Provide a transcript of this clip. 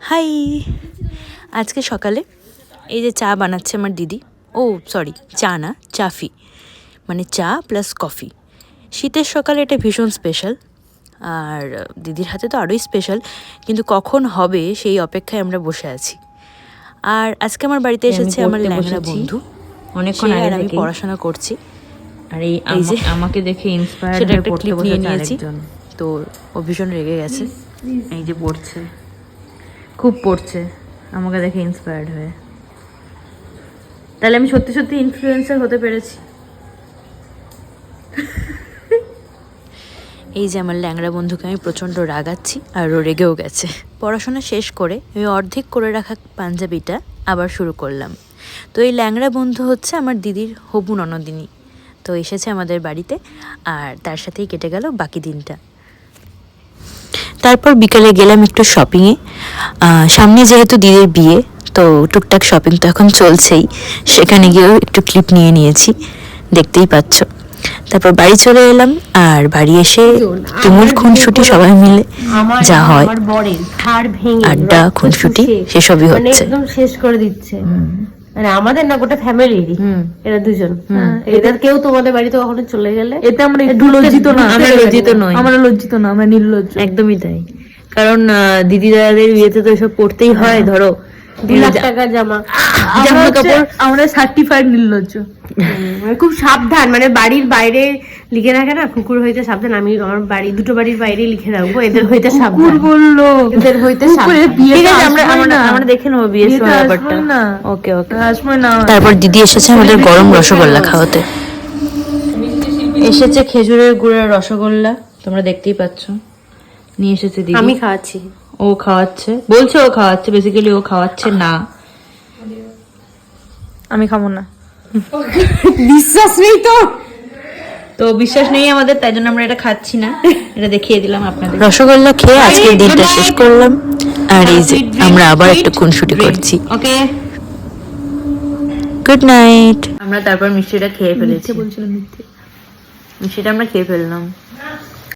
High, আজকে সকালে এই যে চা বানাচ্ছে আমার দিদি। ও সরি, চা না, চাফি, মানে চা প্লাস কফি। শীতের সকালে এটা ভীষণ স্পেশাল, আর দিদির হাতে তো আরোই স্পেশাল, কিন্তু কখন হবে সেই অপেক্ষায় আমরা বসে আছি। আর আজকে আমার বাড়িতে এসেছে আমার ল্যাংড়া বন্ধু, অনেকক্ষণ আগে আমি পড়াশোনা করছি। আর এই যে আমাকে দেখে ইন্সপায়ার হয়ে একটা ক্লিপ নিয়ে নিয়েছি, তো ও ভীষণ রেগে গেছে। এই যে পড়ছে, খুব পড়ছে আমাকে দেখে ইন্সপায়ার্ড হয়ে। তাহলে আমি সত্যি সত্যি ইনফ্লুয়েন্সার হতে পেরেছি। এই যে আমার ল্যাংড়া বন্ধুকে আমি প্রচণ্ড রাগাচ্ছি, আর ও রেগেও গেছে। পড়াশোনা শেষ করে আমি অর্ধেক করে রাখা পাঞ্জাবিটা আবার শুরু করলাম। তো এই ল্যাংড়া বন্ধু হচ্ছে আমার দিদির হবু ননদিনী, তো এসেছে আমাদের বাড়িতে, আর তার সাথেই কেটে গেল বাকি দিনটা। তারপর বিকালে গেলাম একটু শপিংয়ে। সামনে যেহেতু দিদির বিয়ে, তো টুকটাক শপিং তো এখন চলছেই, সেখানে গিয়েও একটু ক্লিপ নিয়ে নিয়েছি, দেখতেই পাচ্ছ। তারপর বাড়ি চলে এলাম, আর বাড়ি এসে তুমুল খুনসুটি সবাই মিলে যা হয়, আড্ডা খুনসুটি সেসবই হচ্ছে। একদম শেষ করে দিচ্ছে, মানে আমাদের না গোটা ফ্যামিলিরই এরা দুজন। এদের কেউ তোমাদের বাড়িতে কখনো চলে গেলে এতে আমরা একটু লজ্জিত না, আমরা লজ্জিত নই, আমরা লজ্জিত না, আমরা নির্লজ্জ। একদমই তাই। কারণ দিদি দাদাদের বিয়েতে তো এসব পড়তেই হয়। ধরো 2 লাখ টাকার জামা কাপড়, আমরা সার্টিফাইড নির্লজ্জ। খুব সাবধান, মানে বাড়ির বাইরে লিখে রাখে না, কুকুর হইতে সাবধান। আমি আমার দুটো বাড়ির বাইরে লিখে রাখবো, এদের হইতে সাবধান বললো, এদের হইতে আমরা দেখে নেবো বিয়ের সময় ব্যাপারটা। ওকে ওকে, তারপর দিদি এসেছে আমাদের গরম রসগোল্লা খাওয়াতে। এসেছে খেজুরের গুড়ের রসগোল্লা, তোমরা দেখতেই পাচ্ছ। নিয়ে এসেছে দিদি, আমি খাওয়াচ্ছি, ও খাওয়াচ্ছে, বলছে ও খাওয়াচ্ছে, বেসিক্যালি ও খাওয়াচ্ছে না। আমি খাবো না, বিশ্বাস নেই তো। তো বিশ্বাস নেই আমাদের, তাই জন্য আমরা এটা খাচ্ছি না, এটা দেখিয়ে দিলাম আপনাদের। রসগোল্লা খেয়ে আজকের দিনটা শেষ করলাম, আর এই যে আমরা আবার একটু খুনসুটি করছি। ওকে, গুড নাইট। আমরা তারপর মিষ্টিটা খেয়ে ফেলেছি, মিষ্টিটা আমরা খেয়ে ফেললাম।